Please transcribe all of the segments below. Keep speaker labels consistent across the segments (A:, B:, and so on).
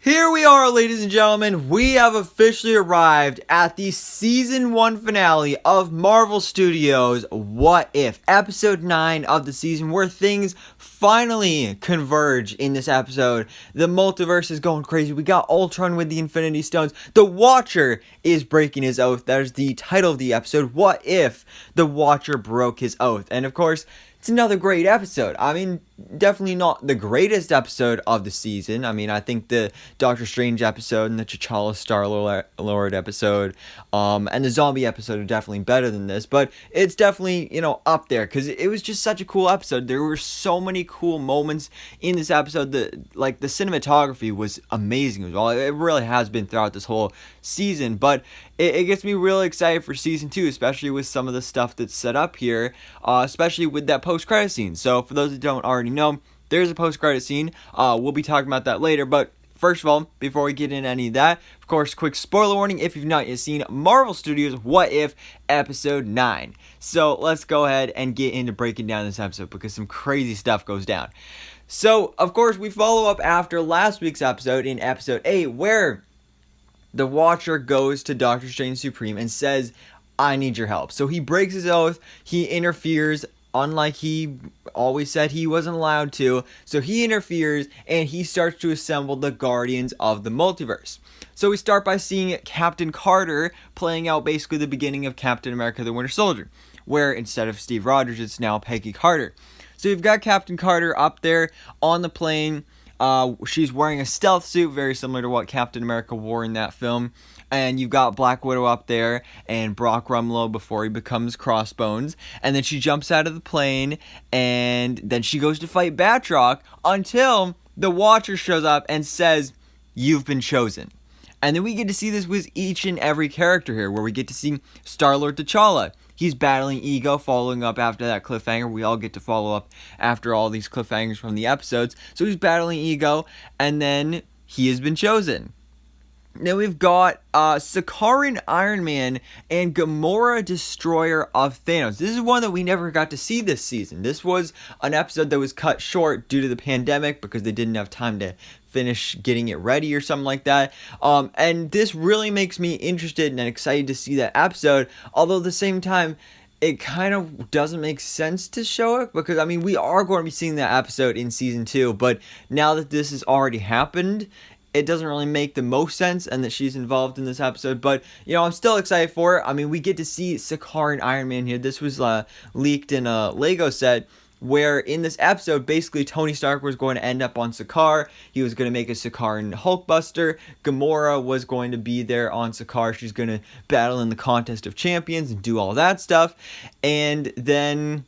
A: Here we are, ladies and gentlemen. We have officially arrived at the Season 1 finale of Marvel Studios' What If? Episode 9 of the season, where things finally converge in this episode. The multiverse is going crazy. We got Ultron with the Infinity Stones. The Watcher is breaking his oath. That is the title of the episode. What if the Watcher broke his oath? And of course, it's another great episode. I mean, definitely not the greatest episode of the season. I mean, I think the Doctor Strange episode and the T'Challa Star-Lord episode and the zombie episode are definitely better than this. But it's definitely, up there because it was just such a cool episode. There were so many cool moments in this episode. The cinematography was amazing as well. It really has been throughout this whole season. But it gets me really excited for season 2, especially with some of the stuff that's set up here, especially with that post-credit scene. So for those that don't already know, there's a post-credit scene. We'll be talking about that later, but first of all, before we get into any of that, of course, quick spoiler warning if you've not yet seen Marvel Studios' What If Episode 9. So let's go ahead and get into breaking down this episode because some crazy stuff goes down. So, of course, we follow up after last week's episode in Episode 8, where the Watcher goes to Doctor Strange Supreme and says, I need your help. So he breaks his oath, he interferes, unlike he always said he wasn't allowed to. So he interferes and he starts to assemble the Guardians of the Multiverse. So we start by seeing Captain Carter playing out basically the beginning of Captain America the Winter Soldier, where instead of Steve Rogers, it's now Peggy Carter. So you've got Captain Carter up there on the plane. She's wearing a stealth suit, very similar to what Captain America wore in that film. And you've got Black Widow up there and Brock Rumlow before he becomes Crossbones. And then she jumps out of the plane and then she goes to fight Batroc until the Watcher shows up and says, you've been chosen. And then we get to see this with each and every character here, where we get to see Star-Lord T'Challa. He's battling Ego, following up after that cliffhanger. We all get to follow up after all these cliffhangers from the episodes. So he's battling Ego, and then he has been chosen. Then we've got Sakaran Iron Man and Gamora Destroyer of Thanos. This is one that we never got to see this season. This was an episode that was cut short due to the pandemic because they didn't have time to finish getting it ready or something like that. And this really makes me interested and excited to see that episode. Although at the same time, it kind of doesn't make sense to show it because, I mean, we are going to be seeing that episode in season 2. But now that this has already happened, it doesn't really make the most sense and that she's involved in this episode. But, I'm still excited for it. I mean, we get to see Sakaran Iron Man here. This was leaked in a Lego set, where in this episode, basically Tony Stark was going to end up on Sakaar. He was going to make a Sakaran Hulkbuster. Gamora was going to be there on Sakaar. She's going to battle in the Contest of Champions and do all that stuff. And then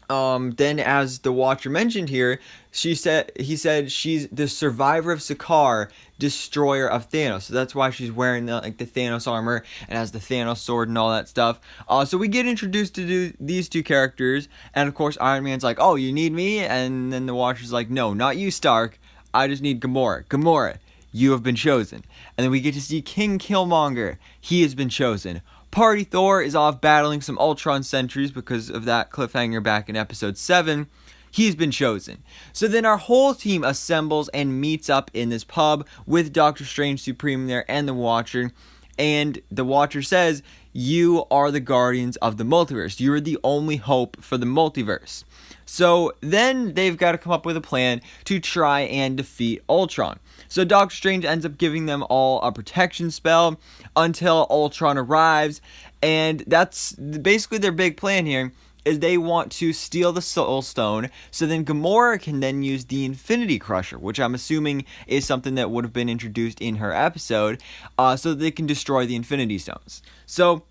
A: as the Watcher mentioned here, he said she's the survivor of Sakaar, destroyer of Thanos. So that's why she's wearing the Thanos armor and has the Thanos sword and all that stuff. So we get introduced to these two characters, and of course Iron Man's like, oh, you need me? And then the Watcher's like, no, not you, Stark. I just need Gamora. Gamora, you have been chosen. And then we get to see King Killmonger. He has been chosen. Party Thor is off battling some Ultron sentries because of that cliffhanger back in episode 7. He's been chosen. So then our whole team assembles and meets up in this pub with Doctor Strange Supreme there and the Watcher. And the Watcher says, you are the Guardians of the Multiverse. You are the only hope for the multiverse. So then they've got to come up with a plan to try and defeat Ultron. So Doctor Strange ends up giving them all a protection spell until Ultron arrives. And that's basically their big plan here, is they want to steal the Soul Stone, so then Gamora can then use the Infinity Crusher, which I'm assuming is something that would have been introduced in her episode, so that they can destroy the Infinity Stones. So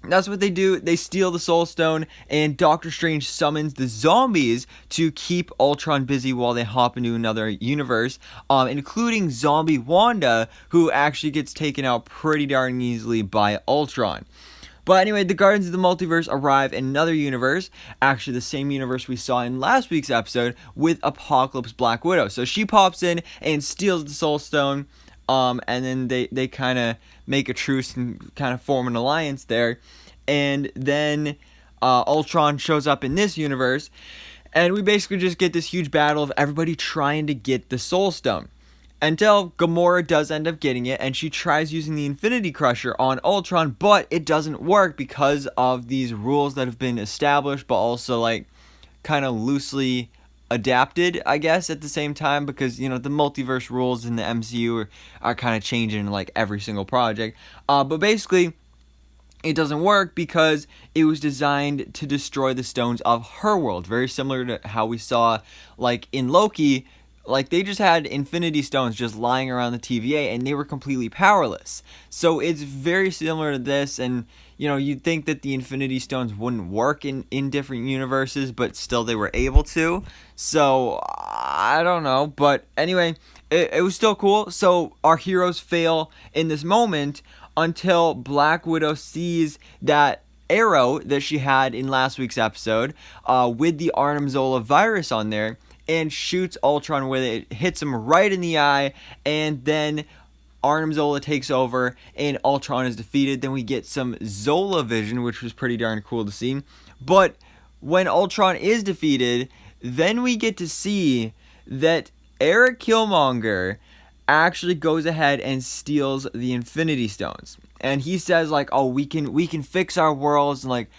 A: that's what they do. They steal the Soul Stone, and Doctor Strange summons the zombies to keep Ultron busy while they hop into another universe, including Zombie Wanda, who actually gets taken out pretty darn easily by Ultron. But anyway, the Guardians of the Multiverse arrive in another universe, actually the same universe we saw in last week's episode with Apocalypse Black Widow. So she pops in and steals the Soul Stone, and then they kind of make a truce and kind of form an alliance there. And then Ultron shows up in this universe, and we basically just get this huge battle of everybody trying to get the Soul Stone. until Gamora does end up getting it, and she tries using the Infinity Crusher on Ultron, but it doesn't work because of these rules that have been established, but also like kind of loosely adapted, I guess, at the same time, because the multiverse rules in the MCU are kind of changing like every single project. But basically, it doesn't work because it was designed to destroy the stones of her world, very similar to how we saw like in Loki. Like, they just had Infinity Stones just lying around the TVA, and they were completely powerless. So it's very similar to this, and, you'd think that the Infinity Stones wouldn't work in different universes, but still they were able to. So, I don't know. But anyway, it was still cool. So, our heroes fail in this moment until Black Widow sees that arrow that she had in last week's episode with the Arnim Zola virus on there, and shoots Ultron with it. It hits him right in the eye, and then Arnim Zola takes over, and Ultron is defeated. Then we get some Zola vision, which was pretty darn cool to see. But when Ultron is defeated, then we get to see that Eric Killmonger actually goes ahead and steals the Infinity Stones. And he says, like, oh, we can fix our worlds, and like,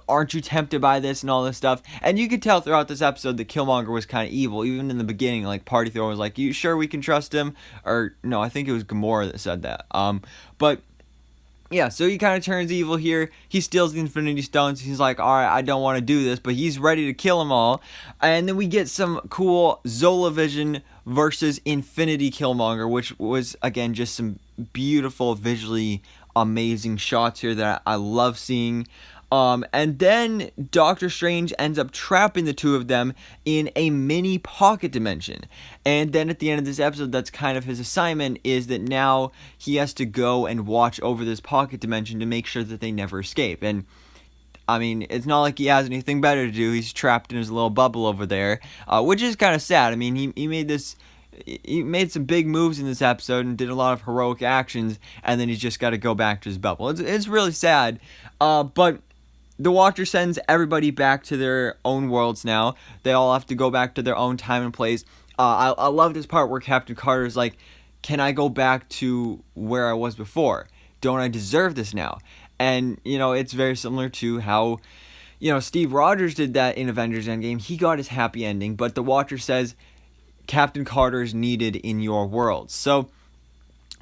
A: aren't you tempted by this and all this stuff? And you could tell throughout this episode that Killmonger was kind of evil. Even in the beginning, like, Party Thor was like, you sure we can trust him? Or, no, I think it was Gamora that said that. But, yeah, so he kind of turns evil here. He steals the Infinity Stones. He's like, alright, I don't want to do this, but he's ready to kill them all. And then we get some cool Zola Vision versus Infinity Killmonger, which was, again, just some beautiful, visually amazing shots here that I love seeing. And then Doctor Strange ends up trapping the two of them in a mini pocket dimension. And then at the end of this episode, that's kind of his assignment, is that now he has to go and watch over this pocket dimension to make sure that they never escape. And I mean, it's not like he has anything better to do. He's trapped in his little bubble over there, which is kind of sad. I mean, he made some big moves in this episode and did a lot of heroic actions, and then he's just got to go back to his bubble. It's really sad, but the Watcher sends everybody back to their own worlds now. They all have to go back to their own time and place. I love this part where Captain Carter is like, can I go back to where I was before? Don't I deserve this now? And, it's very similar to how, Steve Rogers did that in Avengers Endgame. He got his happy ending, but the Watcher says Captain Carter is needed in your world. So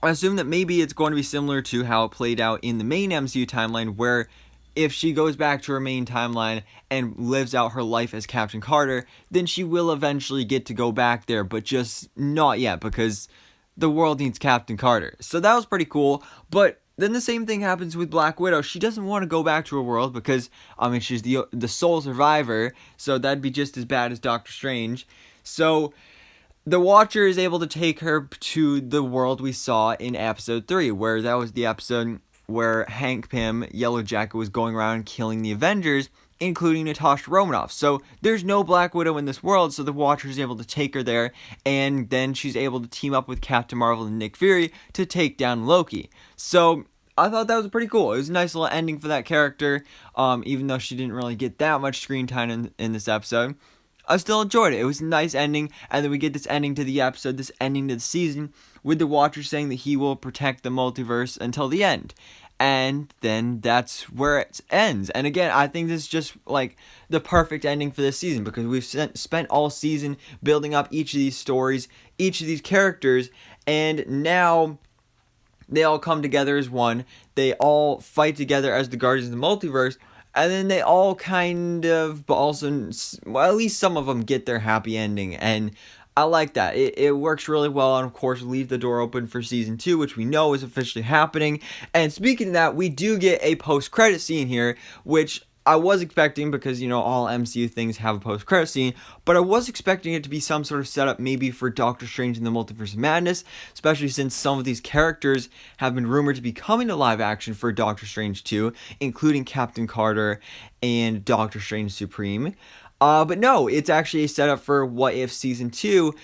A: I assume that maybe it's going to be similar to how it played out in the main MCU timeline, where if she goes back to her main timeline and lives out her life as Captain Carter, then she will eventually get to go back there, but just not yet, because the world needs Captain Carter. So that was pretty cool. But then the same thing happens with Black Widow. She doesn't want to go back to her world because, she's the sole survivor, so that'd be just as bad as Doctor Strange. So the Watcher is able to take her to the world we saw in episode 3, where that was the episode where Hank Pym, Yellow Jacket, was going around killing the Avengers, including Natasha Romanoff. So there's no Black Widow in this world, so the Watcher is able to take her there, and then she's able to team up with Captain Marvel and Nick Fury to take down Loki. So I thought that was pretty cool. It was a nice little ending for that character, even though she didn't really get that much screen time in this episode. I still enjoyed it. It was a nice ending, and then we get this ending to the episode, this ending to the season, with the Watcher saying that he will protect the multiverse until the end. And then that's where it ends. And again, I think this is just like the perfect ending for this season, because we've spent all season building up each of these stories, each of these characters, and now they all come together as one. They all fight together as the Guardians of the Multiverse, and then they all kind of, but also, well, at least some of them get their happy ending, and I like that. It works really well, and of course leave the door open for season 2, which we know is officially happening. And speaking of that, we do get a post-credit scene here, which I was expecting, because, all MCU things have a post-credit scene, but I was expecting it to be some sort of setup maybe for Doctor Strange in the Multiverse of Madness, especially since some of these characters have been rumored to be coming to live action for Doctor Strange 2, including Captain Carter and Doctor Strange Supreme. But no, it's actually a setup for What If Season 2,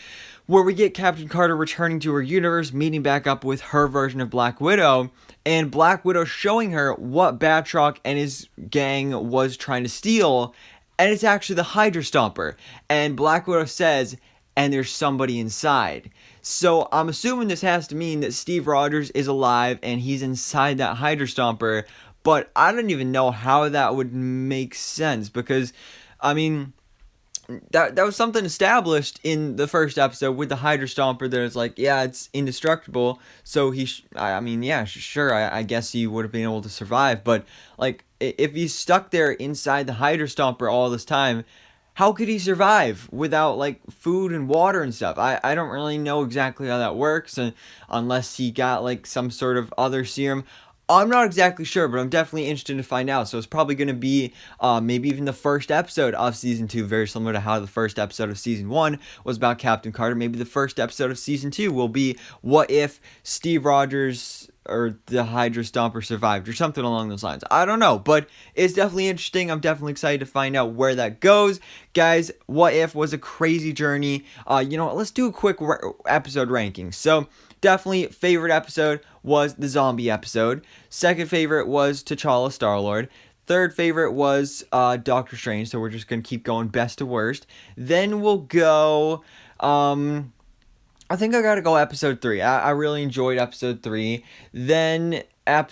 A: where we get Captain Carter returning to her universe, meeting back up with her version of Black Widow, and Black Widow showing her what Batroc and his gang was trying to steal, and it's actually the Hydra Stomper. And Black Widow says, and there's somebody inside. So I'm assuming this has to mean that Steve Rogers is alive and he's inside that Hydra Stomper, but I don't even know how that would make sense, because, I mean, that was something established in the first episode with the Hydra Stomper that it's like, yeah, it's indestructible, so I mean, yeah, sure, I guess he would have been able to survive, but, like, if he's stuck there inside the Hydra Stomper all this time, how could he survive without, like, food and water and stuff? I don't really know exactly how that works, unless he got, like, some sort of other serum. I'm not exactly sure, but I'm definitely interested to find out. So it's probably going to be maybe even the first episode of Season 2, very similar to how the first episode of Season 1 was about Captain Carter. Maybe the first episode of Season 2 will be, what if Steve Rogers or the Hydra Stomper survived, or something along those lines. I don't know, but it's definitely interesting. I'm definitely excited to find out where that goes. Guys, What If was a crazy journey. You know what, let's do a quick episode ranking. So, definitely favorite episode was the zombie episode. Second favorite was T'Challa Star-Lord. Third favorite was Doctor Strange, so we're just going to keep going best to worst. Then we'll go, I think I gotta go episode 3. I really enjoyed episode 3. Then I'm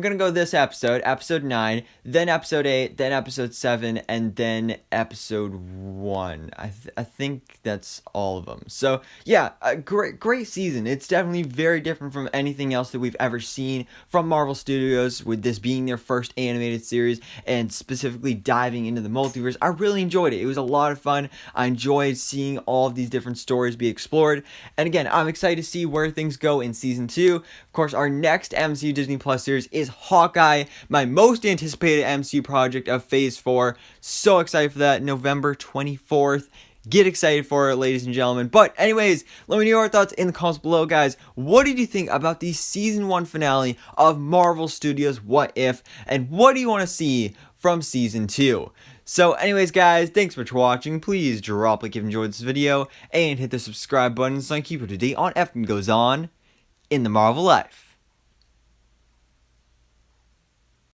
A: gonna go this episode 9, then episode 8, then episode 7, and then episode 1. I think that's all of them. So, yeah, a great season. It's definitely very different from anything else that we've ever seen from Marvel Studios, with this being their first animated series, and specifically diving into the multiverse. I really enjoyed it. It was a lot of fun. I enjoyed seeing all of these different stories be explored. And again, I'm excited to see where things go in Season 2. Of course, our next MCU Disney Plus series is Hawkeye, my most anticipated MCU project of Phase 4. So excited for that, November 24th. Get excited for it, ladies and gentlemen. But anyways, let me know your thoughts in the comments below, guys. What did you think about the Season 1 finale of Marvel Studios' What If? And what do you want to see from Season 2? So anyways, guys, thanks so much for watching. Please drop a like if you enjoyed this video, and hit the subscribe button so I can keep you up to date on everything that goes on in the Marvel life.